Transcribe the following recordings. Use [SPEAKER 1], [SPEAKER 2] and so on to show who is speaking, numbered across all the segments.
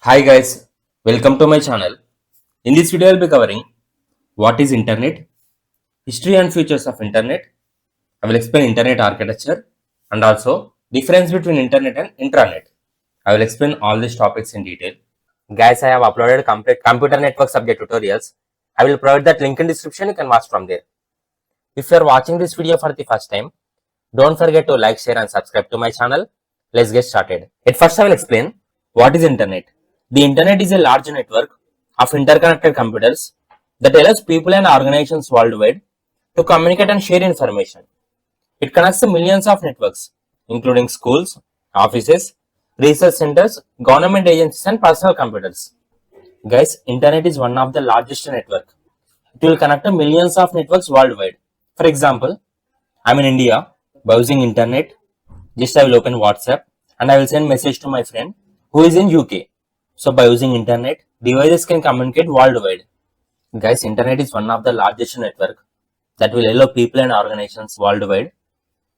[SPEAKER 1] Hi guys, welcome to my channel. In this video I will be covering what is internet, history and features of internet. I will explain internet architecture and also difference between internet and intranet. I will explain all these topics in detail. Guys, I have uploaded complete computer network subject tutorials. I will provide that link in description, you can watch from there. If you are watching this video for the first time, don't forget to like, share and subscribe to my channel. Let's get started. At first I will explain what is internet. The internet is a large network of interconnected computers that allows people and organizations worldwide to communicate and share information. It connects millions of networks, including schools, offices, research centers, government agencies, and personal computers. Guys, internet is one of the largest network. It will connect millions of networks worldwide. For example, I'm in India. By using internet, just I will open WhatsApp and I will send message to my friend who is in UK. So by using internet, devices can communicate worldwide. Guys, internet is one of the largest network that will allow people and organizations worldwide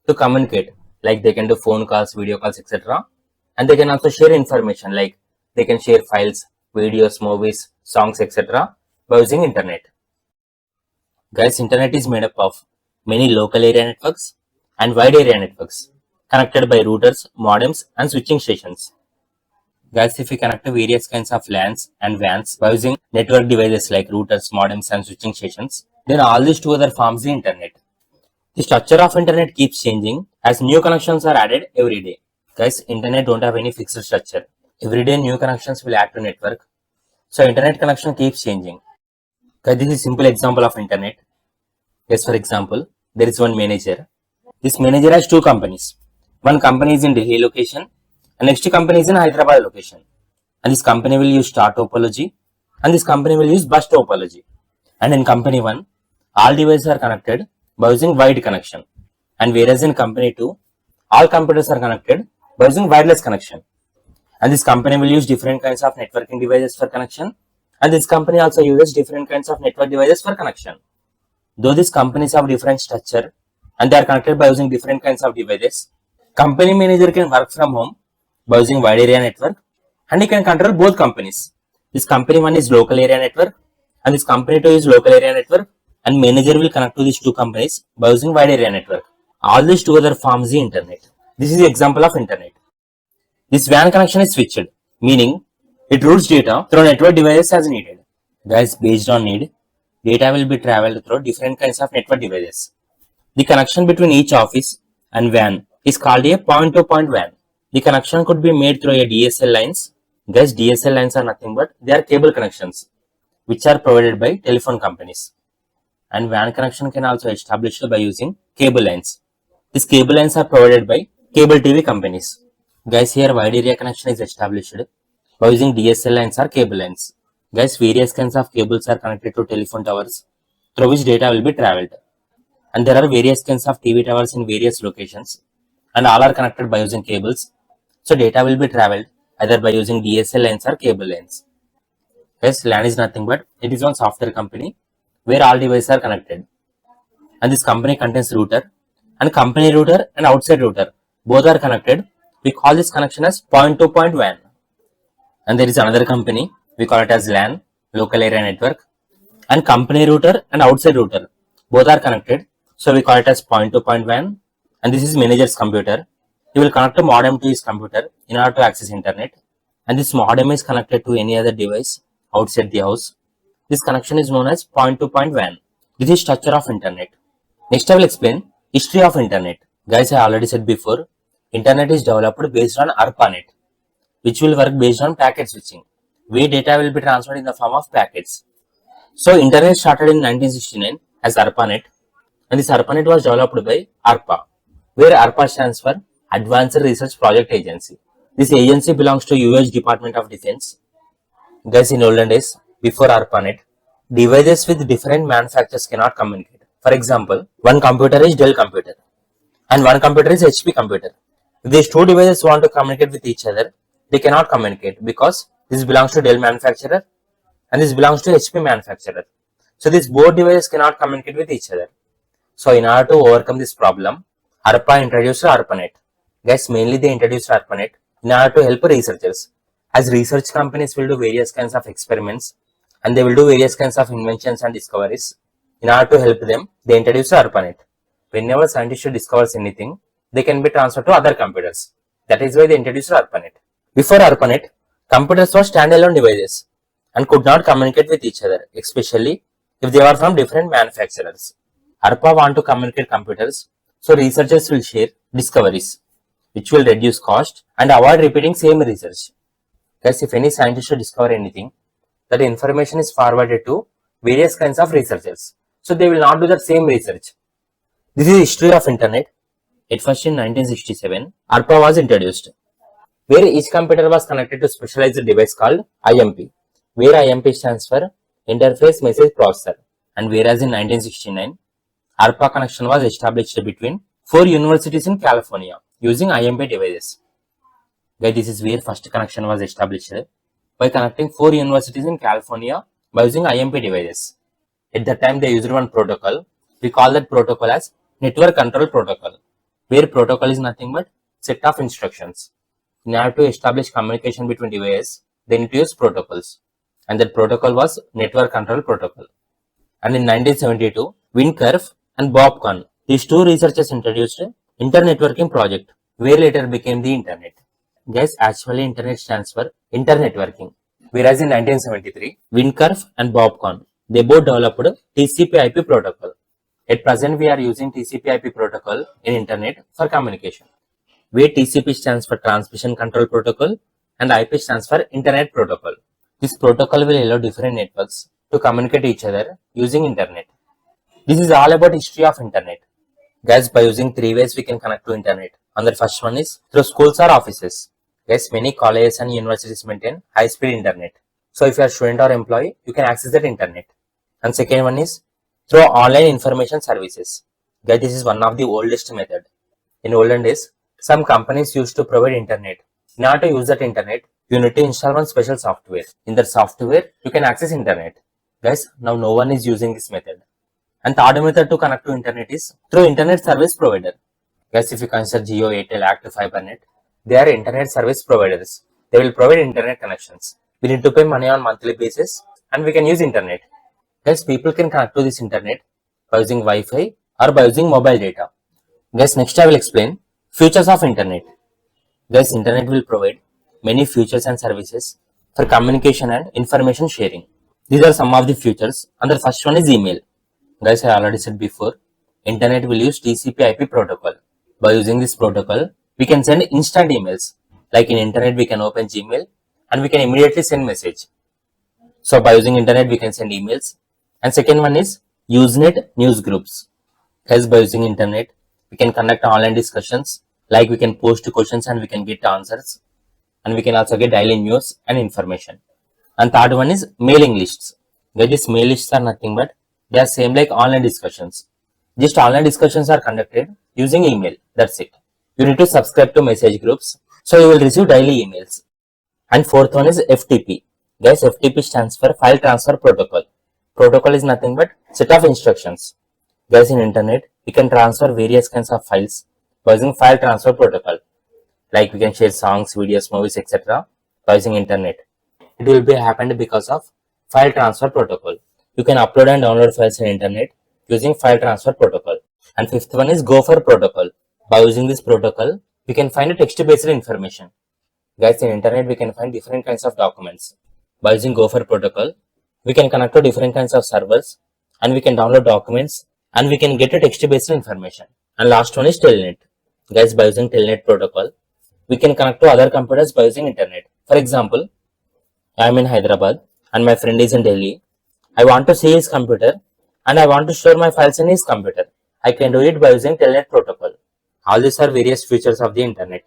[SPEAKER 1] to communicate. Like they can do phone calls, video calls, etc. And they can also share information, like they can share files, videos, movies, songs, etc. by using internet. Guys, internet is made up of many local area networks and wide area networks connected by routers, modems, and switching stations. Guys, if we connect to various kinds of LANs and WANs by using network devices like routers, modems, and switching stations, then all this together forms the internet. The structure of internet keeps changing as new connections are added every day. Guys, internet don't have any fixed structure. Every day new connections will add to network. So internet connection keeps changing. Guys, this is a simple example of internet. Yes, for example, there is one manager. This manager has two companies. One company is in Delhi location and next company is in Hyderabad location. And this company will use star topology and this company will use bus topology. And in company 1, all devices are connected by using wide connection. And whereas in company 2, all computers are connected by using wireless connection. And this company will use different kinds of networking devices for connection. And this company also uses different kinds of network devices for connection. Though these companies have different structure and they are connected by using different kinds of devices, company manager can work from home by using wide area network and he can control both companies. This company 1 is local area network and this company 2 is local area network, and manager will connect to these two companies by using wide area network. All these together forms the internet. This is the example of internet. This WAN connection is switched, meaning it routes data through network devices as needed. Guys, based on need, data will be traveled through different kinds of network devices. The connection between each office and WAN is called a point-to-point WAN. The connection could be made through a DSL lines. Guys, DSL lines are nothing but they are cable connections which are provided by telephone companies. And WAN connection can also be established by using cable lines. These cable lines are provided by cable TV companies. Guys, here wide area connection is established by using DSL lines or cable lines. Guys, various kinds of cables are connected to telephone towers through which data will be traveled. And there are various kinds of TV towers in various locations and all are connected by using cables. So data will be traveled either by using DSL lines or cable lines. Yes, LAN is nothing but it is one software company where all devices are connected. And this company contains router and company router and outside router. Both are connected. We call this connection as point-to-point WAN. And there is another company. We call it as LAN, local area network. And company router and outside router. Both are connected. So we call it as point-to-point WAN. And this is manager's computer. He will connect a modem to his computer in order to access internet. And this modem is connected to any other device outside the house. This connection is known as point-to-point WAN. This is structure of internet. Next I will explain history of internet. Guys, I already said before, internet is developed based on arpanet, which will work based on packet switching, where data will be transferred in the form of packets. So internet started in 1969 as arpanet, and this arpanet was developed by ARPA, where ARPA stands for Advanced Research Project Agency. This agency belongs to US Department of Defense. Guys, in olden days, before ARPANET, devices with different manufacturers cannot communicate. For example, one computer is Dell computer and one computer is HP computer. If these two devices want to communicate with each other, they cannot communicate because this belongs to Dell manufacturer and this belongs to HP manufacturer. So these both devices cannot communicate with each other. So in order to overcome this problem, ARPA introduced ARPANET. Guys, mainly they introduced ARPANET in order to help researchers. As research companies will do various kinds of experiments and they will do various kinds of inventions and discoveries. In order to help them, they introduce ARPANET. Whenever scientists discovers anything, they can be transferred to other computers. That is why they introduced ARPANET. Before ARPANET, computers were standalone devices and could not communicate with each other, especially if they were from different manufacturers. ARPA want to communicate computers, so researchers will share discoveries, which will reduce cost and avoid repeating same research. Guys, if any scientist should discover anything, that information is forwarded to various kinds of researchers. So they will not do the same research. This is history of internet. At first in 1967, ARPA was introduced, where each computer was connected to specialized device called IMP, where IMP stands for Interface Message Processor. And whereas in 1969, ARPA connection was established between 4 universities in California using IMP devices. Guys, this is where first connection was established by connecting 4 universities in California by using IMP devices. At that time, they used one protocol. We call that protocol as Network Control Protocol, where protocol is nothing but set of instructions. In order to establish communication between devices, they need to use protocols, and that protocol was Network Control Protocol. And in 1972, Windkurf and Bob Kahn, these two researchers introduced Internetworking project, where later became the Internet. Guys, actually Internet stands for Internetworking. Whereas in 1973, Windkurf and Bob Kahn, they both developed TCP/IP protocol. At present, we are using TCP/IP protocol in Internet for communication, where TCP stands for Transmission Control Protocol and IP stands for Internet Protocol. This protocol will allow different networks to communicate each other using Internet. This is all about history of Internet. Guys, by using 3 ways we can connect to Internet. And the first one is through schools or offices. Guys, many colleges and universities maintain high-speed Internet. So if you are a student or employee, you can access that Internet. And second one is through online information services. Guys, this is one of the oldest method. In olden days, some companies used to provide Internet. In order to use that Internet, you need to install one special software. In that software, you can access Internet. Guys, now no one is using this method. And third method to connect to Internet is through Internet service provider. Guys, if you consider Jio, Airtel, Act, FiberNet, they are Internet service providers. They will provide Internet connections. We need to pay money on monthly basis and we can use Internet. Guys, people can connect to this Internet by using Wi-Fi or by using mobile data. Guys, next I will explain features of Internet. Guys, Internet will provide many features and services for communication and information sharing. These are some of the features, and the first one is email. Guys, I already said before, Internet will use TCP/IP protocol. By using this protocol, we can send instant emails. Like in Internet, we can open Gmail and we can immediately send message. So by using Internet, we can send emails. And second one is Usenet news groups. Guys, by using Internet, we can conduct online discussions. Like we can post questions and we can get answers. And we can also get daily news and information. And third one is mailing lists. Guys, these mail lists are nothing but they are same like online discussions. Just online discussions are conducted using email. That's it. You need to subscribe to message groups, so you will receive daily emails. And fourth one is FTP. Guys, FTP stands for File Transfer Protocol. Protocol is nothing but set of instructions. Guys, in Internet, we can transfer various kinds of files by using File Transfer Protocol. Like we can share songs, videos, movies, etc. by using Internet. It will be happened because of File Transfer Protocol. You can upload and download files in Internet using File Transfer Protocol. And fifth one is Gopher Protocol. By using this protocol, we can find a text-based information. Guys, in Internet, we can find different kinds of documents. By using Gopher Protocol, we can connect to different kinds of servers and we can download documents and we can get a text-based information. And last one is Telnet. Guys, by using Telnet protocol, we can connect to other computers by using Internet. For example, I am in Hyderabad and my friend is in Delhi. I want to see his computer and I want to store my files in his computer. I can do it by using Telnet protocol. All these are various features of the Internet.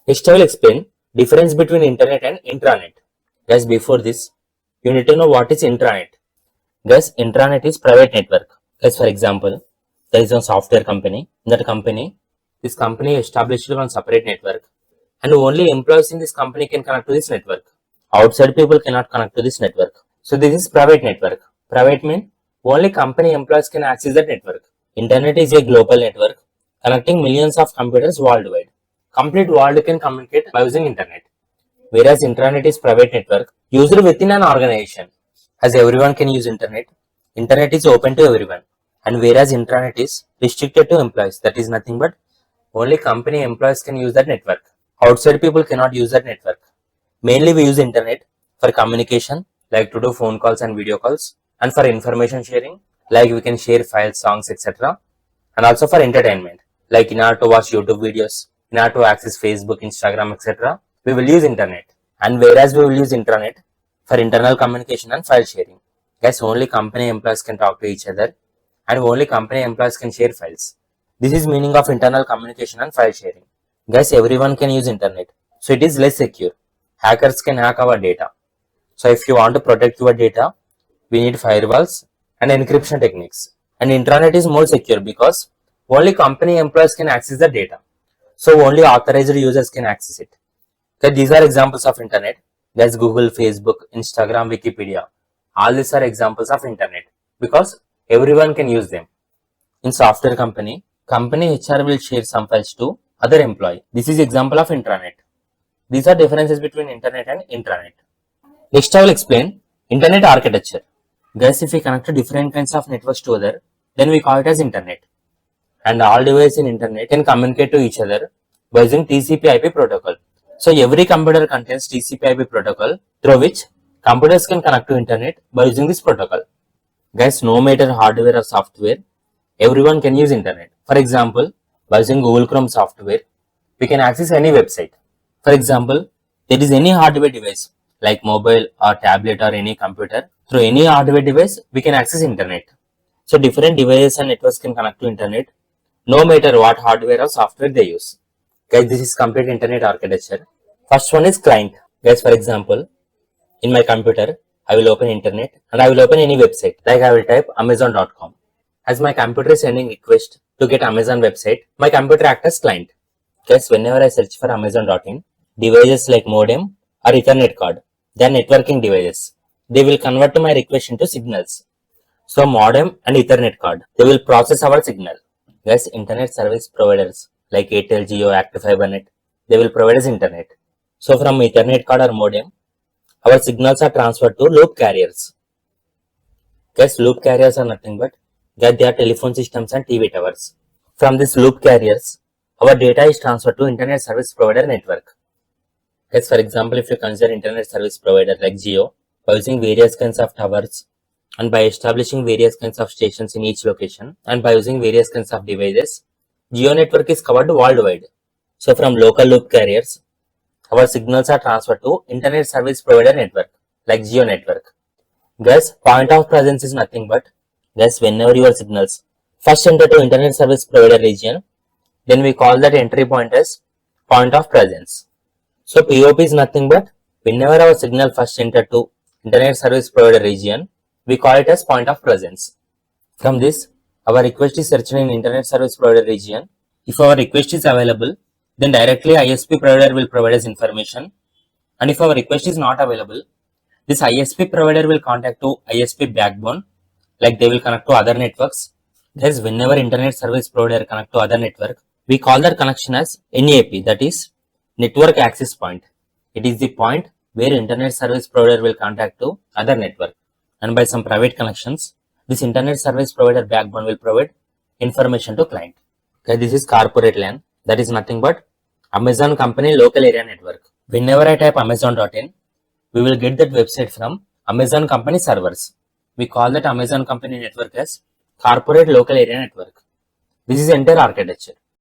[SPEAKER 1] Next I will explain difference between Internet and Intranet. Guys, before this, you need to know what is Intranet. Guys, Intranet is private network. Guys, for example, there is a software company. In that company, this company established one separate network and only employees in this company can connect to this network. Outside people cannot connect to this network. So this is private network. Private means only company employees can access that network. Internet is a global network connecting millions of computers worldwide. Complete world can communicate by using Internet. whereas intranet is private network used within an organization. As everyone can use internet, internet is open to everyone. And whereas intranet is restricted to employees, that is nothing but only company employees can use that network. Outside people cannot use that network. Mainly we use internet for communication, like to do phone calls and video calls, and for information sharing, like we can share files, songs, etc. And also for entertainment, like in order to watch YouTube videos, in order to access Facebook, Instagram, etc. We will use internet. And whereas we will use intranet for internal communication and file sharing. Guys, only company employees can talk to each other and only company employees can share files. This is meaning of internal communication and file sharing. Guys, everyone can use internet, so it is less secure. Hackers can hack our data. So if you want to protect your data, we need firewalls and encryption techniques. And intranet is more secure because only company employees can access the data. So only authorized users can access it. Okay, these are examples of internet. That's Google, Facebook, Instagram, Wikipedia. All these are examples of internet because everyone can use them. In software company HR will share some files to other employee. This is example of intranet. These are differences between internet and intranet. Next I will explain internet architecture. Guys, if we connect different kinds of networks together, then we call it as internet. And all devices in internet can communicate to each other by using TCP/IP protocol. So every computer contains TCP/IP protocol through which computers can connect to internet by using this protocol. Guys, no matter hardware or software, everyone can use internet. For example, by using Google Chrome software, we can access any website. For example, there is any hardware device like mobile or tablet or any computer. Through any hardware device, we can access internet. So different devices and networks can connect to internet no matter what hardware or software they use. Guys, this is complete internet architecture. First one is client. Guys, for example, in my computer, I will open internet and I will open any website. Like I will type amazon.com. As my computer is sending request to get Amazon website, my computer acts as client. Guys, whenever I search for amazon.in, devices like modem or Ethernet card, they are networking devices. They will convert my request into signals. So modem and Ethernet card, they will process our signal. Guys, internet service providers like Airtel, Jio, Active FiberNet, they will provide us internet. So from Ethernet card or modem, our signals are transferred to loop carriers. Guys, loop carriers are nothing but they are telephone systems and TV towers. From these loop carriers, our data is transferred to internet service provider network. Guys, for example, if you consider internet service provider like Jio, by using various kinds of towers and by establishing various kinds of stations in each location and by using various kinds of devices, Jio network is covered worldwide. So from local loop carriers, our signals are transferred to internet service provider network like Jio network. Guys, point of presence is nothing but, guys, whenever your signals first enter to internet service provider region, then we call that entry point as point of presence. So POP is nothing but whenever our signal first enter to internet service provider region, we call it as point of presence. From this, our request is searched in internet service provider region. If our request is available, then directly ISP provider will provide us information. And if our request is not available, this ISP provider will contact to ISP backbone, like they will connect to other networks. Thus, whenever internet service provider connect to other network, we call that connection as NAP, that is network access point. It is the point where internet service provider will contact to other network. And by some private connections, this internet service provider backbone will provide information to client. Okay, this is corporate LAN, that is nothing but Amazon company local area network. Whenever I type amazon.in, we will get that website from Amazon company servers. We call that Amazon company network as corporate local area network. This is entire architecture.